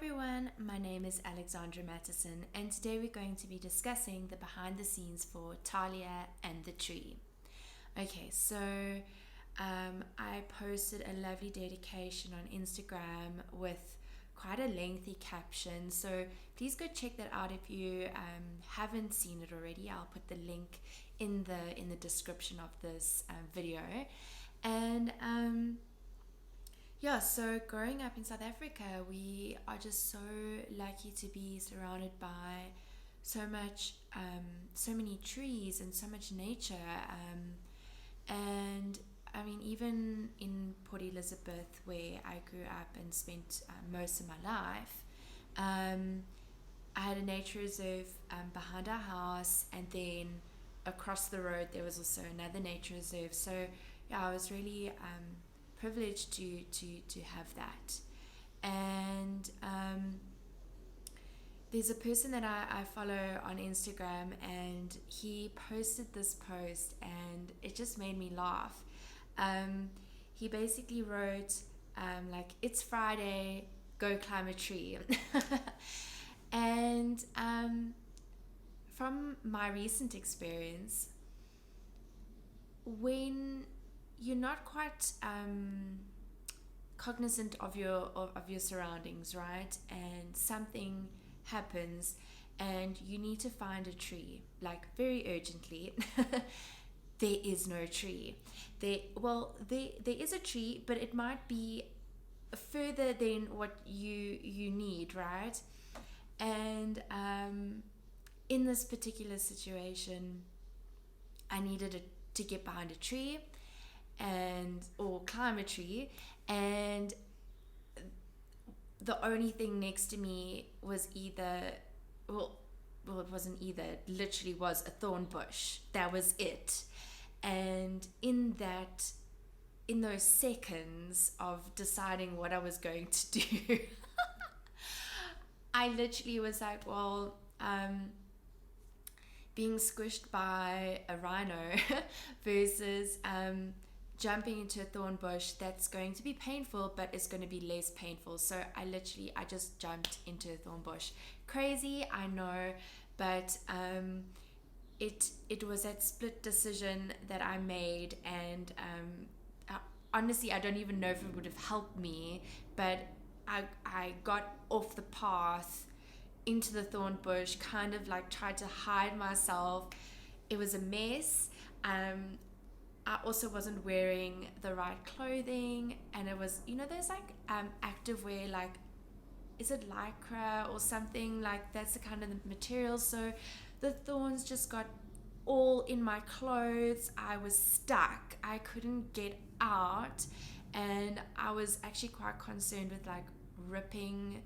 everyone, my name is Alexandra Mattison, and today we're going to be discussing the behind the scenes for Talia and the Tree. Okay, so I posted a lovely dedication on Instagram with quite a lengthy caption, so please go check that out if you haven't seen it already. I'll put the link in the description of this video. And yeah, so growing up in South Africa, we are just so lucky to be surrounded by so many trees and so much nature. And I mean, even in Port Elizabeth, where I grew up and spent most of my life, I had a nature reserve behind our house, and then across the road there was also another nature reserve. So yeah, I was really privileged to have that. And there's a person that I follow on Instagram, and he posted this post, and it just made me laugh. He basically wrote, like, it's Friday, go climb a tree. And from my recent experience, when you're not quite cognizant of your surroundings, right? And something happens, and you need to find a tree, like very urgently. There is no tree. There is a tree, but it might be further than what you need, right? And in this particular situation, I needed to get behind a tree or climb a tree, and the only thing next to me was either it wasn't either, it literally was a thorn bush. That was it. And in those seconds of deciding what I was going to do, I literally was like, being squished by a rhino versus jumping into a thorn bush, that's going to be painful, but it's going to be less painful. So I just jumped into a thorn bush. Crazy, I know, but it was that split decision that I made, and honestly, I don't even know if it would have helped me, but I got off the path into the thorn bush, kind of like tried to hide myself. It was a mess. I also wasn't wearing the right clothing, and it was, there's like active wear, like, is it lycra or something, like that's the kind of material. So the thorns just got all in my clothes. I was stuck. I couldn't get out, and I was actually quite concerned with like ripping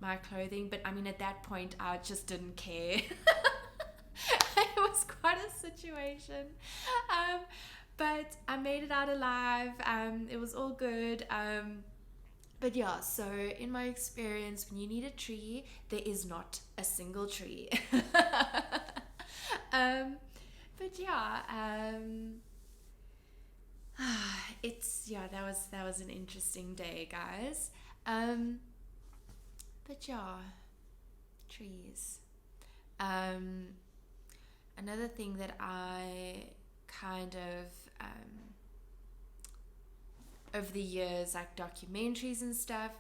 my clothing, but I mean, at that point I just didn't care. It was quite a situation, but I made it out alive. It was all good. But yeah, so in my experience, when you need a tree, there is not a single tree. But yeah, that was an interesting day, guys. But yeah, trees. Another thing that I kind of over the years, like documentaries and stuff,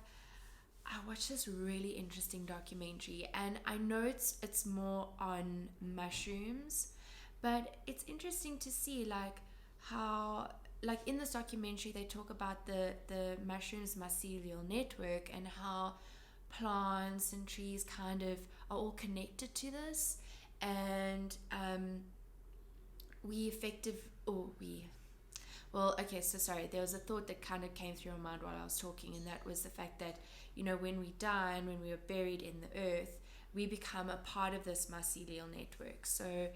I watched this really interesting documentary, and I know it's more on mushrooms, but it's interesting to see like how, like, in this documentary they talk about the mushrooms mycelial network, and how plants and trees kind of are all connected to this. And we effective or we well, okay, so sorry, there was a thought that kind of came through my mind while I was talking, and that was the fact that, when we die and when we are buried in the earth, we become a part of this mycelial network. So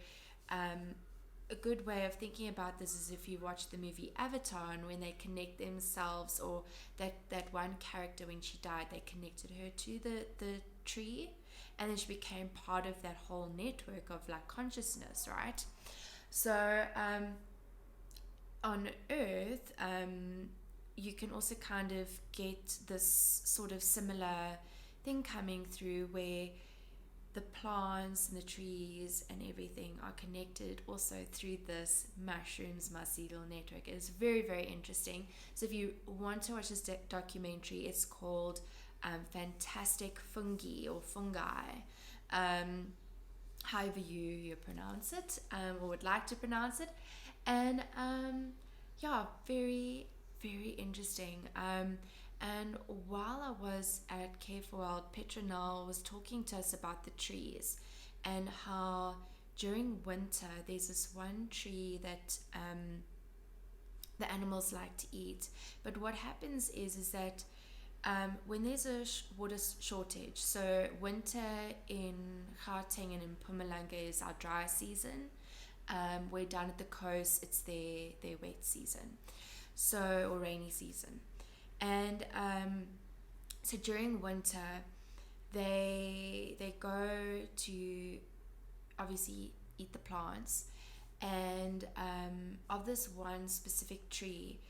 a good way of thinking about this is if you watch the movie Avatar, and when they connect themselves, or that one character, when she died, they connected her to the tree, and then she became part of that whole network of like consciousness, right? So on Earth, you can also kind of get this sort of similar thing coming through where the plants and the trees and everything are connected also through this mushrooms mycelial network. It's very, very interesting. So if you want to watch this documentary, it's called Fantastic Fungi or Fungi, however you pronounce it, or would like to pronounce it. And yeah, very, very interesting. And while I was at Care for Wild, Petronell was talking to us about the trees and how during winter there's this one tree that the animals like to eat. But what happens is that when there's a water shortage, so winter in Gauteng and in Mpumalanga is our dry season. We're down at the coast, it's their wet season, so, or rainy season. And so during winter, they go to obviously eat the plants, and of this one specific tree,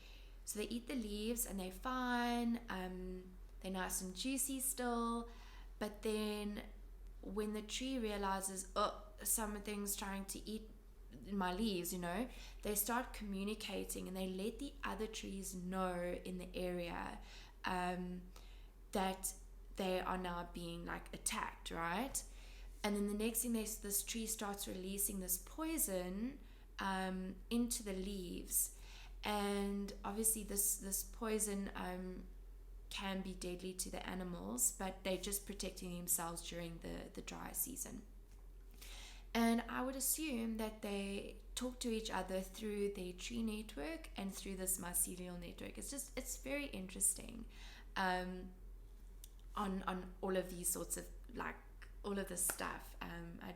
so they eat the leaves and they're fine, they're nice and juicy still, but then when the tree realizes, oh, something's trying to eat my leaves, they start communicating and they let the other trees know in the area that they are now being like attacked, right? And then the next thing, this tree starts releasing this poison into the leaves, and obviously this poison can be deadly to the animals, but they're just protecting themselves during the dry season. And I would assume that they talk to each other through their tree network and through this mycelial network. It's very interesting on all of these sorts of, like, all of this stuff.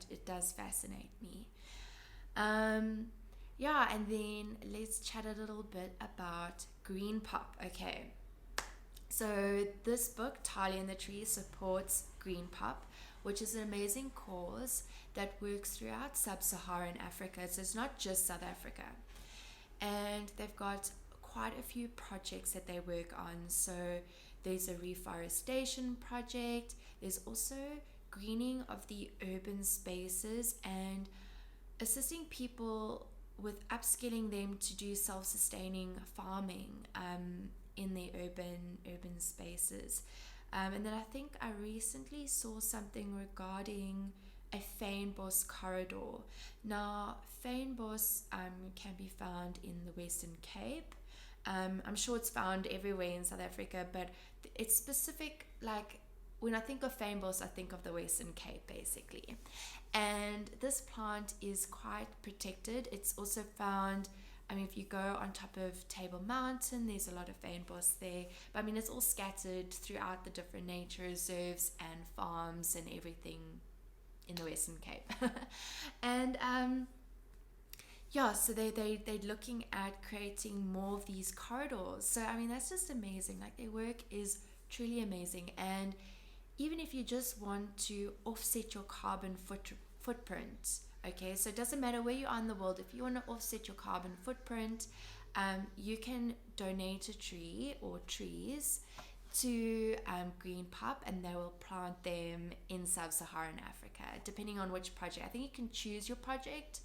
It does fascinate me. Yeah, and then let's chat a little bit about Green Pop. Okay, so this book, Talia and the Tree, supports Green Pop, which is an amazing cause that works throughout sub-Saharan Africa. So it's not just South Africa. And they've got quite a few projects that they work on. So there's a reforestation project. There's also greening of the urban spaces and assisting people with upskilling them to do self-sustaining farming in their urban spaces. And then I think I recently saw something regarding a fynbos corridor. Now, fynbos can be found in the Western Cape. I'm sure it's found everywhere in South Africa, but it's specific, like, when I think of fynbos, I think of the Western Cape, basically. And this plant is quite protected. It's also found, if you go on top of Table Mountain, there's a lot of fynbos there. But it's all scattered throughout the different nature reserves and farms and everything in the Western Cape. And yeah, so they're looking at creating more of these corridors. So that's just amazing. Like, their work is truly amazing. And even if you just want to offset your carbon footprint, okay, so it doesn't matter where you are in the world, if you want to offset your carbon footprint, you can donate a tree or trees to Green Pop, and they will plant them in sub-Saharan Africa, depending on which project. I think you can choose your project,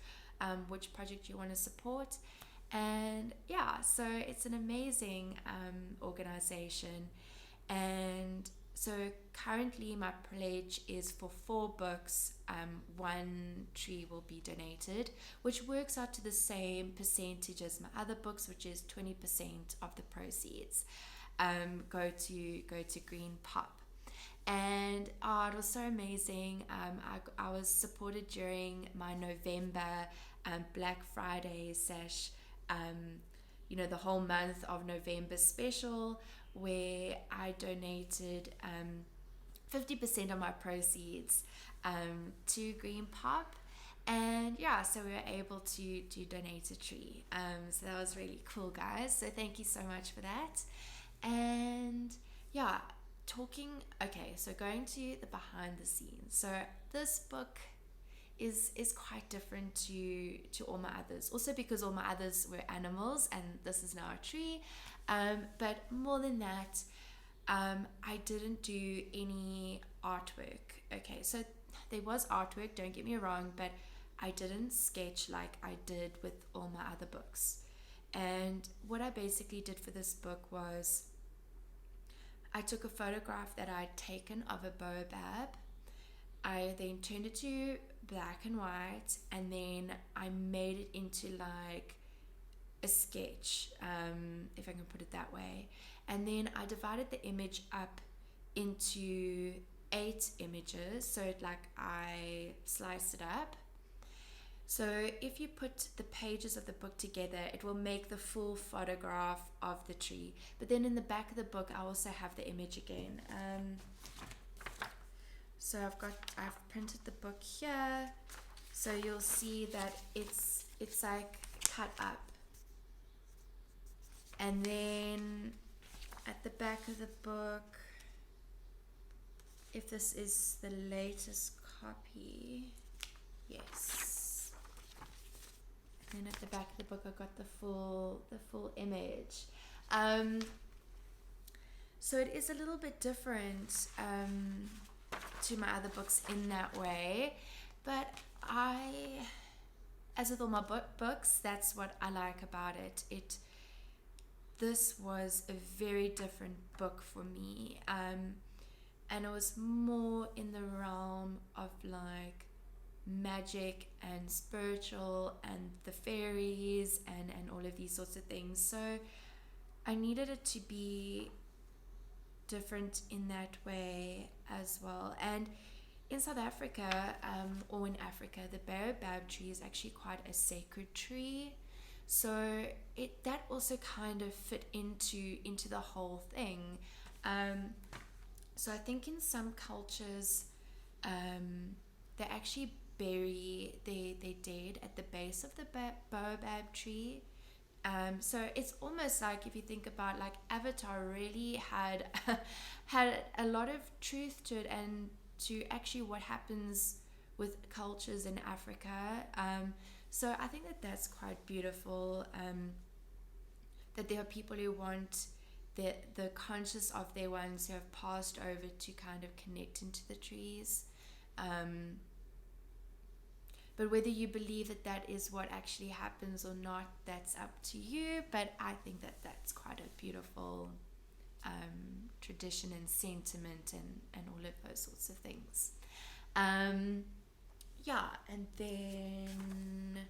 which project you want to support. And yeah, so it's an amazing organization. And so currently my pledge is for 4 books, 1 tree will be donated, which works out to the same percentage as my other books, which is 20% of the proceeds go to Green Pop. And it was so amazing. I was supported during my November Black Friday the whole month of November special, where I donated 50% of my proceeds to Green Pop. And yeah, so we were able to donate a tree. So that was really cool, guys. So thank you so much for that. And yeah, so going to the behind the scenes. So this book is quite different to all my others. Also because all my others were animals and this is now a tree. But more than that, I didn't do any artwork. Okay, so there was artwork, don't get me wrong, but I didn't sketch like I did with all my other books. And what I basically did for this book was I took a photograph that I'd taken of a baobab. I then turned it to black and white, and then I made it into like a sketch, if I can put it that way. And then I divided the image up into 8 images. So I sliced it up. So if you put the pages of the book together, it will make the full photograph of the tree. But then in the back of the book, I also have the image again. So I've printed the book here. So you'll see that it's like cut up. And then at the back of the book, if this is the latest copy, yes. And at the back of the book, I got the full image. So it is a little bit different to my other books in that way, but as with all my books, that's what I like about it. This was a very different book for me, and it was more in the realm of like magic and spiritual and the fairies and all of these sorts of things. So I needed it to be different in that way as well. And in South Africa, or in Africa, the baobab tree is actually quite a sacred tree. So that also kind of fit into the whole thing. So I think in some cultures, they actually bury their dead at the base of the baobab tree. So it's almost like, if you think about, like, Avatar really had a lot of truth to it, and to actually what happens with cultures in Africa. So I think that's quite beautiful, that there are people who want the conscious of their ones who have passed over to kind of connect into the trees. But whether you believe that is what actually happens or not, that's up to you. But I think that's quite a beautiful tradition and sentiment and all of those sorts of things. Yeah, and then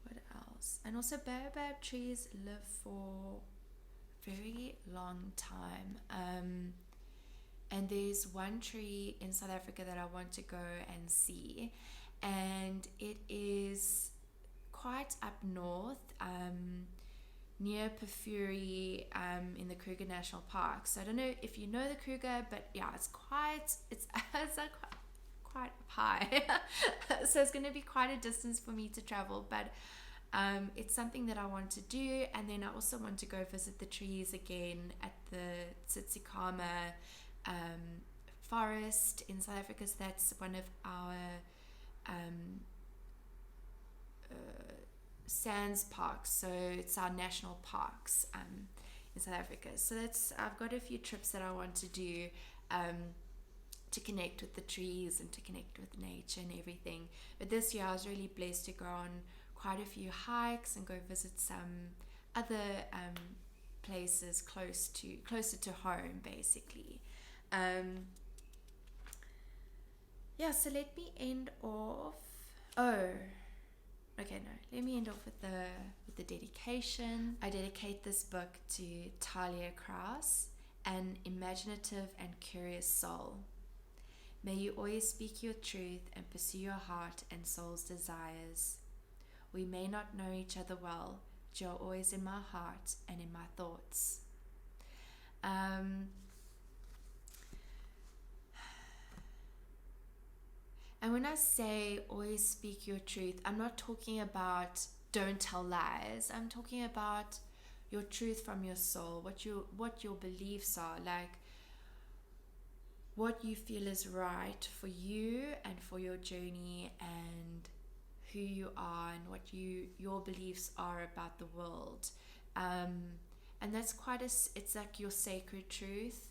what else? And also, baobab trees live for a very long time. And there's one tree in South Africa that I want to go and see, and it is quite up north, near Pafuri, in the Kruger National Park. So I don't know if you know the Kruger, but yeah, it's like quite high. So it's going to be quite a distance for me to travel, but it's something that I want to do. And then I also want to go visit the trees again at the Tsitsikamma forest in South Africa. So that's one of our SANS parks, so it's our national parks in South Africa. So I've got a few trips that I want to do to connect with the trees and to connect with nature and everything. But this year I was really blessed to go on quite a few hikes and go visit some other places closer to home, basically. Yeah, so let me end off. Let me end off with the dedication. I dedicate this book to Talia Kraus, an imaginative and curious soul. May you always speak your truth and pursue your heart and soul's desires. We may not know each other well, but you're always in my heart and in my thoughts. And when I say always speak your truth, I'm not talking about don't tell lies. I'm talking about your truth from your soul, what your beliefs are, like what you feel is right for you and for your journey and who you are and what your beliefs are about the world. and that's it's like your sacred truth,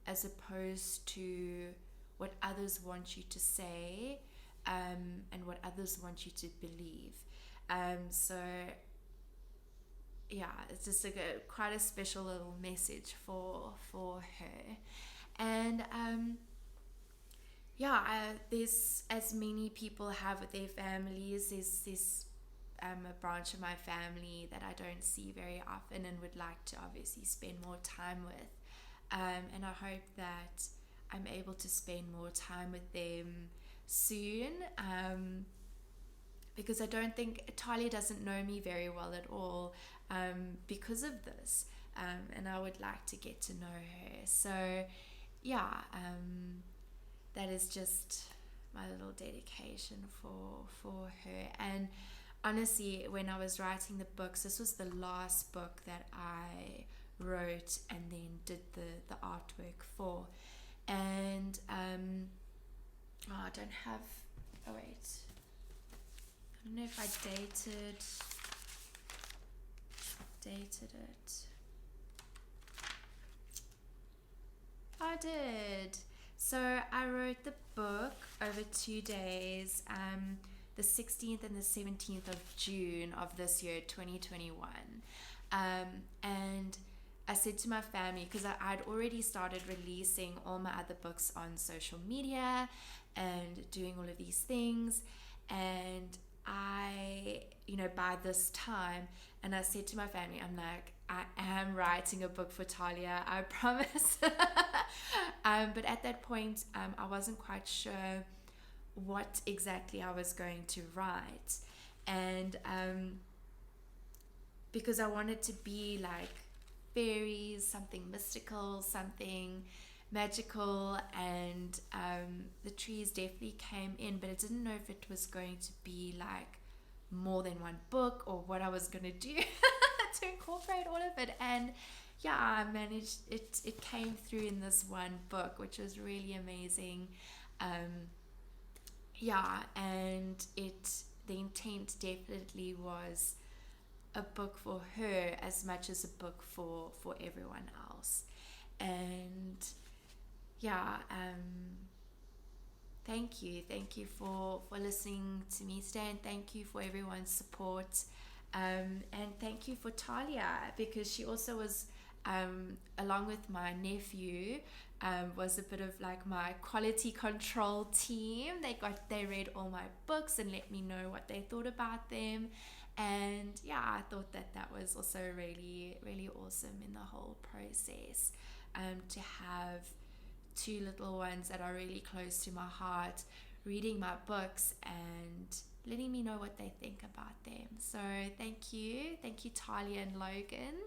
as opposed to what others want you to say, and what others want you to believe. So yeah, it's just like quite a special little message for her. And yeah, there's, as many people have with their families, there's a branch of my family that I don't see very often and would like to obviously spend more time with. And I hope that I'm able to spend more time with them soon, because I don't think Talia doesn't know me very well at all, because of this, and I would like to get to know her. So yeah, that is just my little dedication for her. And honestly, when I was writing the books, this was the last book that I wrote and then did the artwork for. And I don't have, oh wait, I don't know if I dated it. I did. So I wrote the book over 2 days, the 16th and the 17th of June of this year, 2021. And I said to my family, because I'd already started releasing all my other books on social media and doing all of these things. And I, by this time, and I said to my family, I'm like, I am writing a book for Talia, I promise. But at that point, I wasn't quite sure what exactly I was going to write. And because I wanted to be like fairies, something mystical, something magical, and the trees definitely came in, but I didn't know if it was going to be like more than one book or what I was going to do to incorporate all of it. And yeah, I managed it. It came through in this one book, which was really amazing. Yeah, and the intent definitely was a book for her as much as a book for everyone else. And yeah, thank you for listening to me today, and thank you for everyone's support, and thank you for Talia, because she also was, along with my nephew, was a bit of like my quality control team. They read all my books and let me know what they thought about them. And yeah, I thought that was also really, really awesome in the whole process, to have two little ones that are really close to my heart reading my books and letting me know what they think about them. So thank you Talia and Logan.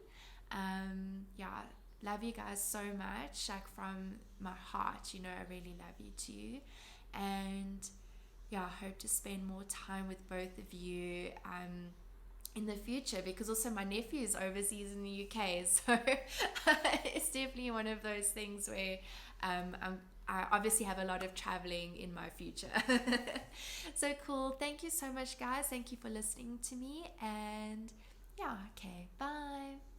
Yeah, love you guys so much, like from my heart. I really love you too. And yeah, I hope to spend more time with both of you in the future, because also my nephew is overseas in the UK, so it's definitely one of those things where I obviously have a lot of traveling in my future. So cool. Thank you so much, guys. Thank you for listening to me, and yeah, okay, bye.